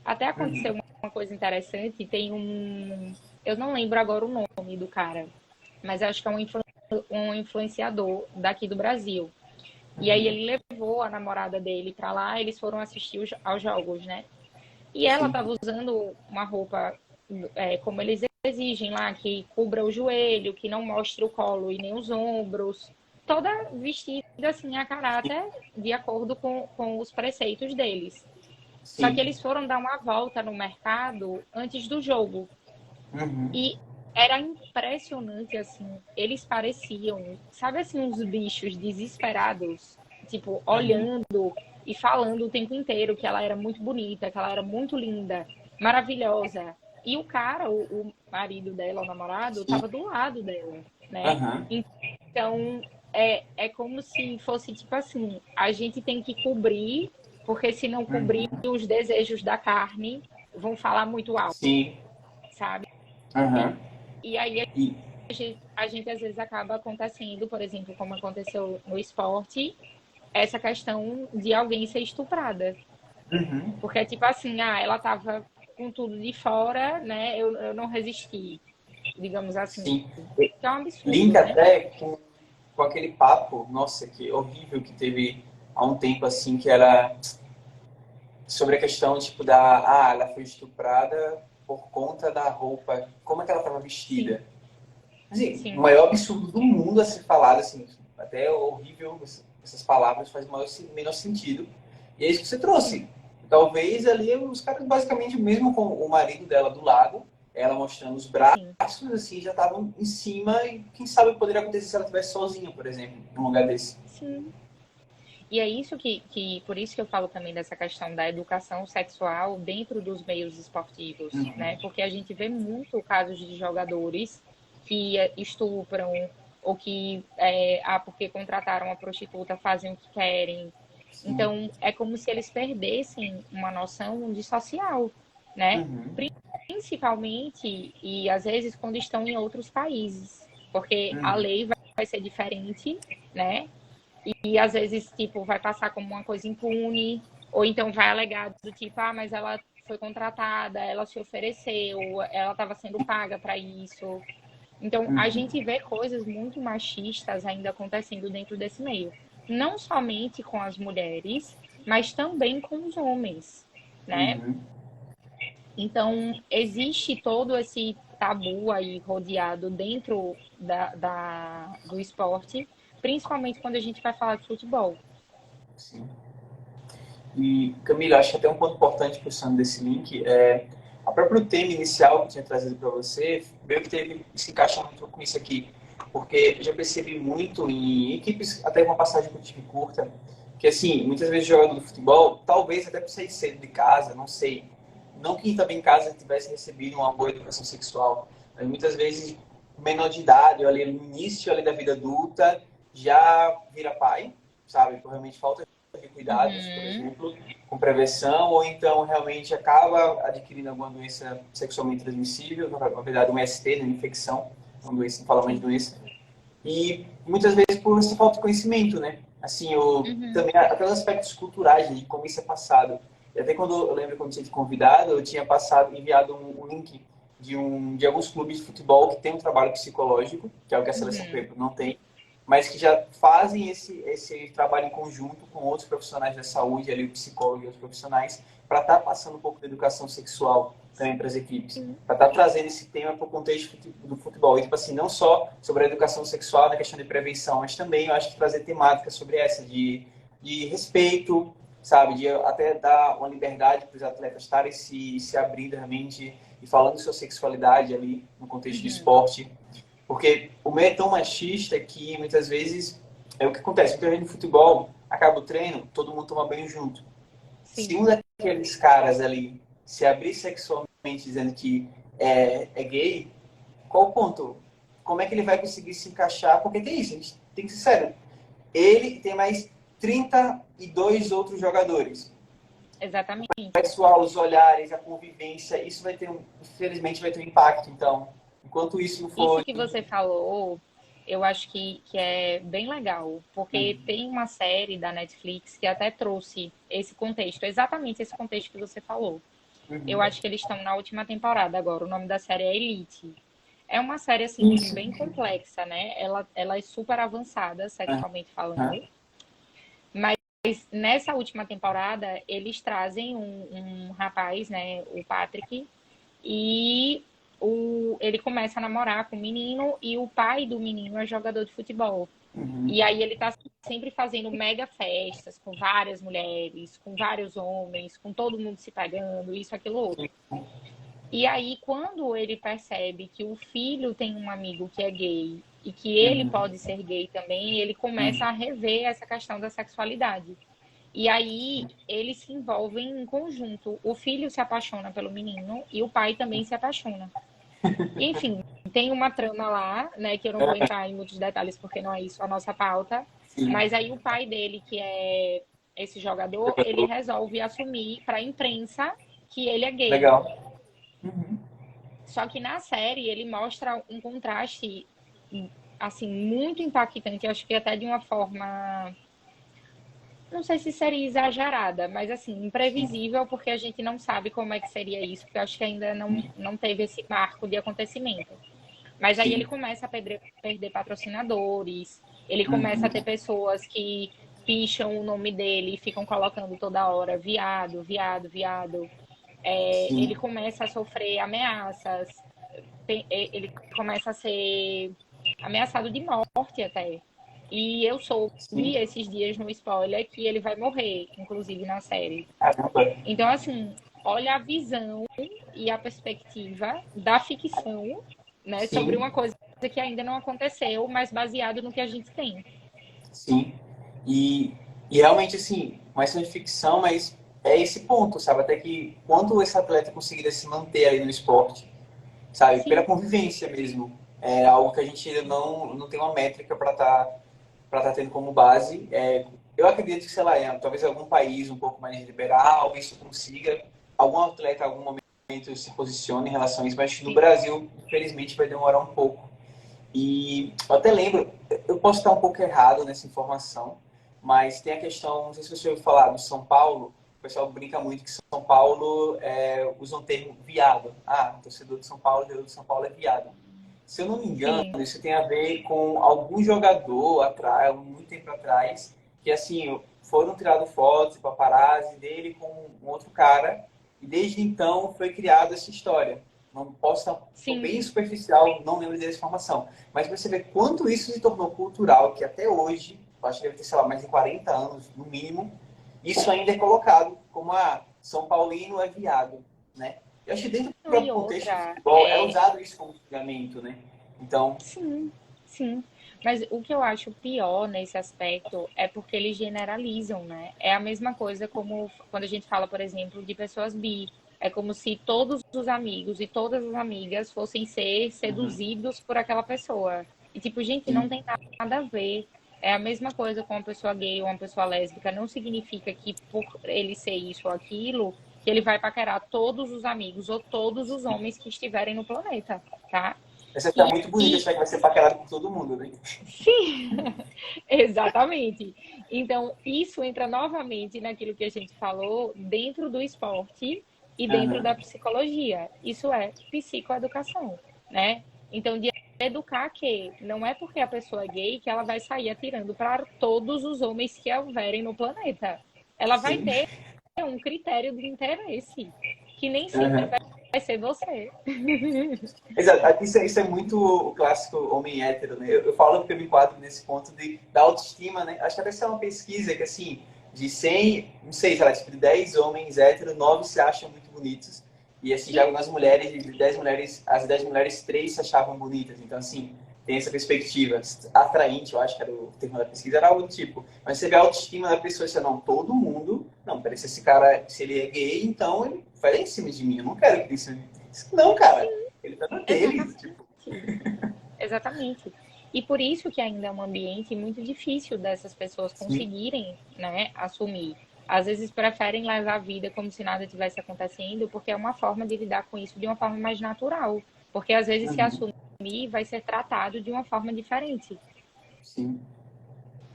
Até aconteceu Uhum. uma coisa interessante, tem um, eu não lembro agora o nome do cara, mas acho que é um influenciador daqui do Brasil. E aí Uhum. ele levou a namorada dele pra lá, eles foram assistir aos jogos, né? E ela Sim. tava usando uma roupa como eles exigem lá, que cubra o joelho, que não mostre o colo e nem os ombros, toda vestida assim a caráter de acordo com os preceitos deles. Só que Sim. eles foram dar uma volta no mercado antes do jogo. Uhum. E era impressionante, assim. Eles pareciam, sabe assim, uns bichos desesperados, tipo, Uhum. olhando e falando o tempo inteiro que ela era muito bonita, que ela era muito linda, maravilhosa. E o cara, o marido dela, o namorado, Sim. tava do lado dela, né? Uhum. Então, é como se fosse tipo assim: a gente tem que cobrir, porque se não cobrir, Uhum. os desejos da carne vão falar muito alto, Sim. sabe? Uhum. E aí E, a gente às vezes acaba acontecendo, por exemplo, como aconteceu no esporte, essa questão de alguém ser estuprada. uhum. Porque é tipo assim, ela tava com tudo de fora, né? Eu não resisti, digamos assim. Sim. Que é um Link absurdo, né? até com aquele papo, nossa, que horrível que teve há um tempo assim, que era sobre a questão, tipo, ela foi estuprada por conta da roupa, como é que ela estava Sim, vestida. Assim, o sim, maior absurdo do mundo a ser falado, assim, até horrível, essas palavras fazem o menor sentido. E é isso que você sim, trouxe. Talvez ali os caras, basicamente, mesmo com o marido dela do lado, ela mostrando os braços, sim, assim, já estavam em cima e quem sabe poderia acontecer se ela estivesse sozinha, por exemplo, num lugar desse. sim. E é isso por isso que eu falo também dessa questão da educação sexual dentro dos meios esportivos, né? Porque a gente vê muito casos de jogadores que estupram ou que, porque contrataram a prostituta, fazem o que querem. Sim. Então, é como se eles perdessem uma noção de social, né? Uhum. Principalmente, e às vezes, quando estão em outros países, porque a Uhum. lei vai ser diferente, né? E às vezes, tipo, vai passar como uma coisa impune, ou então vai alegar do tipo, mas ela foi contratada, ela se ofereceu, ela estava sendo paga para isso. Então, a Uhum. gente vê coisas muito machistas ainda acontecendo dentro desse meio. Não somente com as mulheres, mas também com os homens, né? Uhum. Então, existe todo esse tabu aí rodeado dentro do esporte, principalmente quando a gente vai falar de futebol. Sim. E, Camila, acho que até um ponto importante pensando desse link é a próprio tema inicial que eu tinha trazido para você, meio que se encaixa muito com isso aqui, porque eu já percebi muito em equipes, até uma passagem que eu tive curta, Que, assim, muitas vezes jogador de futebol, talvez até por sair cedo de casa, não sei. Não que também em casa tivesse recebido uma boa educação sexual, mas muitas vezes, menor de idade, ou ali no início ali da vida adulta, já vira pai, sabe? Provavelmente falta de cuidados, por Uhum. exemplo, com prevenção, ou então realmente acaba adquirindo alguma doença sexualmente transmissível, na verdade um ST, né, infecção, uma doença, não fala mais de Sim. doença, e muitas vezes por essa falta de conhecimento, né? Assim, Uhum. também aqueles aspectos culturais de como isso é passado. E até quando eu lembro quando tinha te convidado, eu tinha enviado um link de alguns clubes de futebol que tem um trabalho psicológico, que é o que a seleção Uhum. não tem, mas que já fazem esse trabalho em conjunto com outros profissionais da saúde, ali o psicólogo e outros profissionais, para estar passando um pouco de educação sexual também para as equipes, Sim. para estar trazendo esse tema para o contexto do futebol. E, tipo assim, não só sobre a educação sexual na questão de prevenção, mas também eu acho que trazer temáticas sobre essa, de respeito, sabe? De até dar uma liberdade para os atletas estarem se abrindo realmente e falando sua sexualidade ali no contexto de Uhum. esporte. Porque o meio é tão machista que muitas vezes é o que acontece. Muita gente no futebol acaba o treino, todo mundo toma banho junto. Se um Sim. daqueles caras ali se abrir sexualmente dizendo que é gay, qual o ponto? Como é que ele vai conseguir se encaixar? Porque tem isso, a gente tem que ser sério. Ele tem mais 32 outros jogadores. O Exatamente. pessoal, os olhares, a convivência, isso vai ter infelizmente vai ter um impacto. Então, enquanto isso não Isso for. que você falou, eu acho que é bem legal, porque tem uma série da Netflix que até trouxe esse contexto, exatamente esse contexto que você falou. Eu Uhum. acho que eles estão na última temporada agora. O nome da série é Elite. É uma série, assim, Isso. bem complexa, né? Ela é super avançada, sexualmente Uhum. falando. Mas nessa última temporada, eles trazem um rapaz, né? O Patrick, e ele começa a namorar com o menino e o pai do menino é jogador de futebol. Uhum. E aí ele tá sempre fazendo mega festas com várias mulheres, com vários homens, com todo mundo se pegando, isso, aquilo, outro. E aí, quando ele percebe que o filho tem um amigo que é gay e que ele Uhum. pode ser gay também, ele começa Uhum. a rever essa questão da sexualidade. E aí eles se envolvem em conjunto. O filho se apaixona pelo menino e o pai também se apaixona. Enfim, tem uma trama lá, né, que eu não vou entrar em muitos detalhes porque não é isso a nossa pauta. Sim. Mas aí o pai dele, que é esse jogador, ele resolve assumir para a imprensa que ele é gay. Legal. Uhum. Só que na série ele mostra um contraste assim muito impactante, eu acho que até de uma forma, não sei se seria exagerada, mas assim, Sim. imprevisível, porque a gente não sabe como é que seria isso, porque eu acho que ainda não teve esse marco de acontecimento. Mas aí ele Sim. começa a perder patrocinadores, ele começa a ter Uhum. pessoas que picham o nome dele e ficam colocando toda hora viado, viado, viado. Ele Sim. começa a sofrer ameaças, ele começa a ser ameaçado de morte até. E eu soube Sim. esses dias no spoiler que ele vai morrer, inclusive na série. Caramba. Então, assim, olha a visão e a perspectiva da ficção, né, sobre Sim. uma coisa que ainda não aconteceu, mas baseado no que a gente tem. Sim. E realmente, assim, mais de ficção, mas é esse ponto, sabe? Até que quando esse atleta conseguir se manter ali no esporte, sabe? Pela Sim, convivência mesmo. É algo que a gente ainda não tem uma métrica para tá tendo como base. Eu acredito que, sei lá, talvez algum país um pouco mais liberal, isso consiga, algum atleta, em algum momento se posicione em relação a isso, mas no sim, Brasil, infelizmente, vai demorar um pouco. E eu até lembro, eu posso estar um pouco errado nessa informação, mas tem a questão, não sei se você ouviu falar, do São Paulo, o pessoal brinca muito que São Paulo usa um termo viado. Ah, torcedor de São Paulo, jogador de São Paulo é viado. Se eu não me engano, sim, isso tem a ver com algum jogador atrás, muito tempo atrás, que assim, foram tiradas fotos, paparazzi dele com um outro cara, e desde então foi criada essa história. Não posso estar, estou bem sim. superficial, não lembro dessa informação. Mas você vê quanto isso se tornou cultural, que até hoje, acho que deve ter, sei lá, mais de 40 anos, no mínimo, isso ainda é colocado como São Paulino é viado, né? Eu acho que dentro do Não, e próprio contexto do outra, futebol é usado isso como julgamento, né? Então, sim, sim. Mas o que eu acho pior nesse aspecto é porque eles generalizam, né? É a mesma coisa como quando a gente fala, por exemplo, de pessoas bi. É como se todos os amigos e todas as amigas fossem ser Uhum. seduzidos por aquela pessoa. E, tipo, gente, não Sim. tem nada a ver. É a mesma coisa com uma pessoa gay ou uma pessoa lésbica. Não significa que por ele ser isso ou aquilo, que ele vai paquerar todos os amigos ou todos os homens que estiverem no planeta, tá? Essa tá E, muito bonita, e achar que vai ser paquerado por todo mundo, né? sim, exatamente. Então, isso entra novamente naquilo que a gente falou dentro do esporte e dentro Aham. da psicologia. Isso é psicoeducação, né? Então, de educar que não é porque a pessoa é gay que ela vai sair atirando para todos os homens que houverem no planeta. Ela vai Sim. ter um critério de interesse, que nem sempre Aham. vai ser você. Exato. Isso é muito o clássico homem hétero, né? Eu falo porque eu me enquadro nesse ponto da autoestima, né? Acho que até isso é uma pesquisa que, assim, de 100, não sei, sei lá, tipo, de 10 homens héteros, 9 se acham muito bonitos. E, assim, já Sim, nas mulheres, de 10 mulheres, as 10 mulheres, 3 se achavam bonitas. Então, assim, tem essa perspectiva atraente, eu acho que era o termo da pesquisa, era algo do tipo. Mas você vê a autoestima da pessoa, você não, todo mundo, não, peraí, se esse cara, se ele é gay, então ele vai em cima de mim, eu não quero que ele se... Não, cara, ele tá na dele, exatamente. tipo. Exatamente. E por isso que ainda é um ambiente muito difícil dessas pessoas Sim. conseguirem, né, assumir. Às vezes preferem levar a vida como se nada tivesse acontecendo, porque é uma forma de lidar com isso de uma forma mais natural. Porque às vezes se Uhum. assumir vai ser tratado de uma forma diferente, Sim.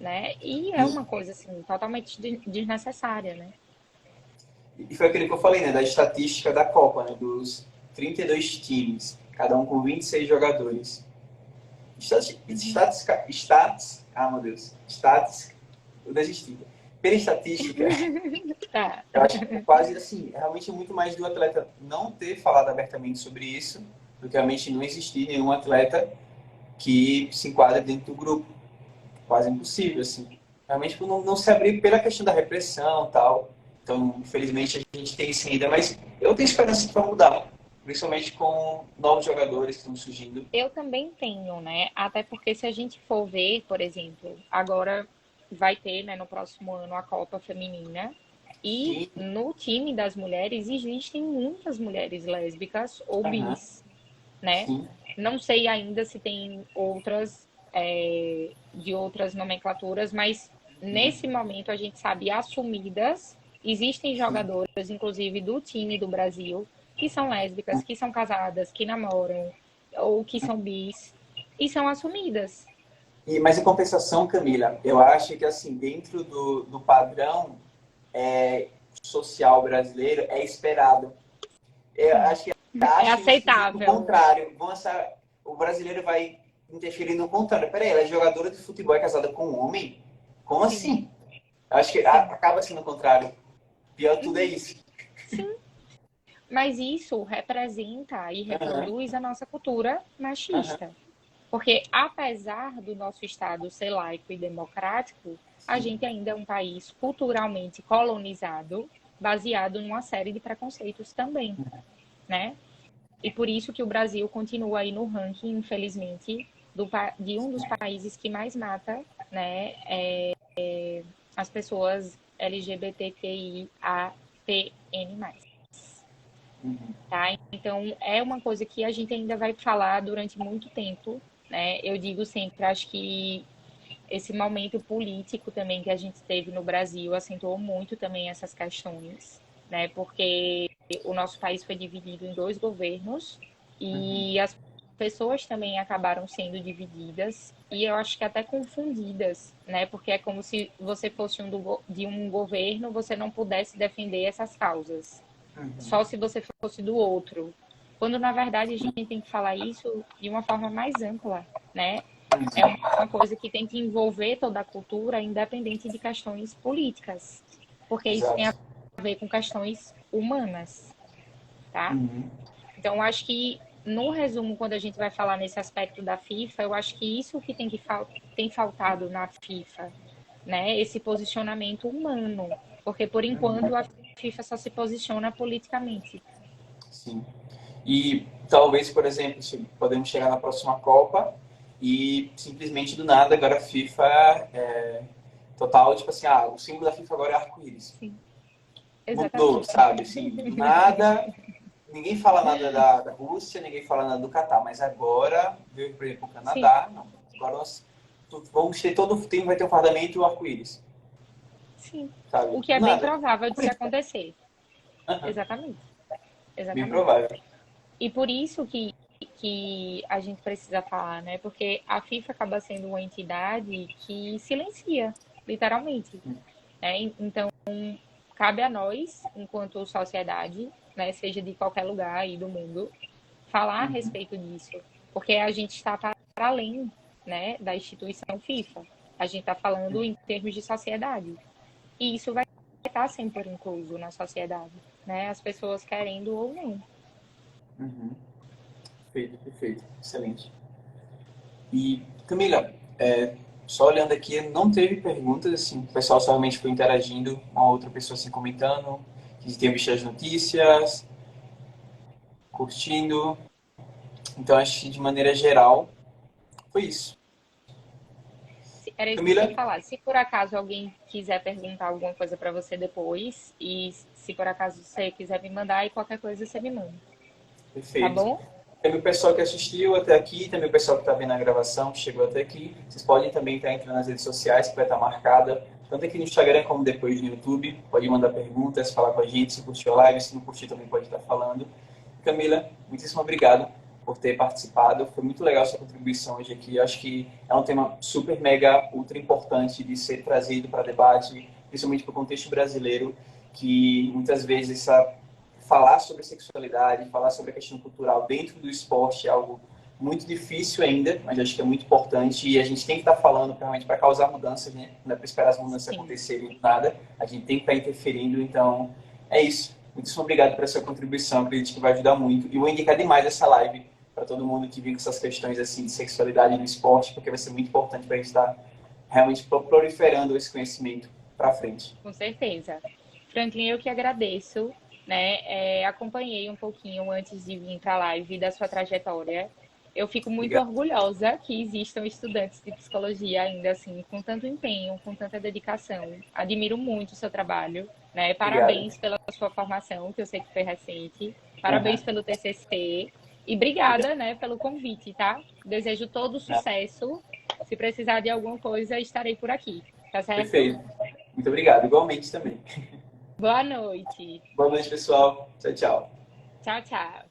né? E é E, uma coisa assim totalmente desnecessária, né? e foi aquele que eu falei, né, da estatística da Copa, né, dos 32 times, cada um com 26 jogadores. Uhum. Ah, meu Deus. Eu desisti. Pela estatística, Tá. eu acho que é quase assim, realmente muito mais do atleta não ter falado abertamente sobre isso, do que realmente não existir nenhum atleta que se enquadre dentro do grupo. Quase impossível, assim. Realmente por não se abrir pela questão da repressão e tal. Então, infelizmente, a gente tem isso ainda, mas eu tenho esperança que vai mudar, principalmente com novos jogadores que estão surgindo. Eu também tenho, né? Até porque se a gente for ver, por exemplo, agora vai ter, né, no próximo ano a Copa Feminina. E Sim, no time das mulheres existem muitas mulheres lésbicas ou aham, bis, né? sim, Não sei ainda se tem outras de outras nomenclaturas, mas nesse momento a gente sabe assumidas. Existem sim. jogadoras, inclusive do time do Brasil, que são lésbicas, que são casadas, que namoram ou que são bis e são assumidas. Mas em compensação, Camila, eu acho que assim, dentro do padrão social brasileiro, é esperado. Eu Sim, acho que é acham esquisito o aceitável. contrário. O brasileiro vai interferir no contrário. Peraí, ela é jogadora de futebol e é casada com um homem? Como Sim, assim? Eu acho que sim. acaba sendo o contrário. Pior de tudo é Uhum. isso. Sim, mas isso representa e Aham, reproduz a nossa cultura aham, machista. Porque, apesar do nosso Estado ser laico e democrático, a sim, gente ainda é um país culturalmente colonizado, baseado numa série de preconceitos também, né? E por isso que o Brasil continua aí no ranking, infelizmente, de um dos países que mais mata, né, as pessoas LGBTQIAPN+. uhum, Tá? Então, é uma coisa que a gente ainda vai falar durante muito tempo, né? Eu digo sempre, acho que esse momento político também que a gente teve no Brasil acentuou muito também essas questões, né? Porque o nosso país foi dividido em dois governos uhum. e as pessoas também acabaram sendo divididas e eu acho que até confundidas, né? Porque é como se você fosse de um governo, você não pudesse defender essas causas só se você fosse do outro. Quando na verdade a gente tem que falar isso de uma forma mais ampla, né? É uma coisa que tem que envolver toda a cultura, independente de questões políticas, porque isso tem a Exato. ver com questões humanas, tá? Uhum. Então, eu acho que no resumo, quando a gente vai falar nesse aspecto da FIFA, eu acho que isso que tem faltado na FIFA, né? Esse posicionamento humano, porque por enquanto a FIFA só se posiciona politicamente. Sim. E talvez, por exemplo, se podemos chegar na próxima Copa, e simplesmente do nada agora a FIFA total, tipo assim, o símbolo da FIFA agora é arco-íris. Sim, Mudou, exatamente. sabe? Assim, do nada, ninguém fala nada da Rússia, ninguém fala nada do Catar, mas agora, veio, por exemplo, o Sim, Canadá, não. Agora nós vamos ter todo o tempo, vai ter um fardamento e o arco-íris, sim. sabe? O que Do é bem nada. provável de se acontecer. Aham, Exatamente, bem exatamente. provável. E por isso que a gente precisa falar, né? Porque a FIFA acaba sendo uma entidade que silencia, literalmente. Né? Então, cabe a nós, enquanto sociedade, né, seja de qualquer lugar aí do mundo, falar a Uhum, respeito disso. Porque a gente está para além, né, da instituição FIFA. A gente está falando em termos de sociedade. E isso vai estar sempre incluso na sociedade, né? As pessoas querendo ou não. uhum. Perfeito, perfeito. Excelente. E, Camila, só olhando aqui, não teve perguntas, assim, o pessoal somente foi interagindo, uma outra pessoa assim comentando, que tinha visto as notícias, curtindo. Então, acho que de maneira geral, foi isso. Era isso que eu ia Camila, falar. Se por acaso alguém quiser perguntar alguma coisa para você depois, e se por acaso você quiser me mandar, e qualquer coisa você me manda. Tá perfeito. bom? Também o pessoal que assistiu até aqui, também o pessoal que está vendo a gravação, que chegou até aqui, vocês podem também estar entrando nas redes sociais, que vai estar marcada, tanto aqui no Instagram como depois no YouTube. Pode mandar perguntas, falar com a gente, se curtiu a live, se não curtiu também pode estar falando. Camila, muitíssimo obrigado por ter participado. Foi muito legal a sua contribuição hoje aqui. Eu acho que é um tema super, mega, ultra importante de ser trazido para debate, principalmente para o contexto brasileiro, que muitas vezes falar sobre sexualidade, falar sobre a questão cultural dentro do esporte é algo muito difícil ainda, mas acho que é muito importante e a gente tem que estar falando realmente para causar mudanças, né? Não é para esperar as mudanças Sim. acontecerem do nada, a gente tem que estar interferindo, então é isso. Muito obrigado pela sua contribuição, acredito que vai ajudar muito. E vou indicar demais essa live para todo mundo que vive com essas questões assim de sexualidade no esporte, porque vai ser muito importante para a gente estar realmente proliferando esse conhecimento para frente. Com certeza. Franklin, eu que agradeço, né? Acompanhei um pouquinho antes de vir para a live da sua trajetória. Eu fico muito Obrigado. orgulhosa que existam estudantes de psicologia ainda assim, com tanto empenho, com tanta dedicação. Admiro muito o seu trabalho, né? Obrigado. Parabéns pela sua formação, que eu sei que foi recente. Parabéns Uhum. pelo TCC. E Obrigado. obrigada, né, pelo convite, tá? Desejo todo o sucesso. Se precisar de alguma coisa, estarei por aqui, tá certo? Perfeito. Muito obrigado. Igualmente também. Boa noite. Boa noite, pessoal. Tchau, tchau. Tchau, tchau.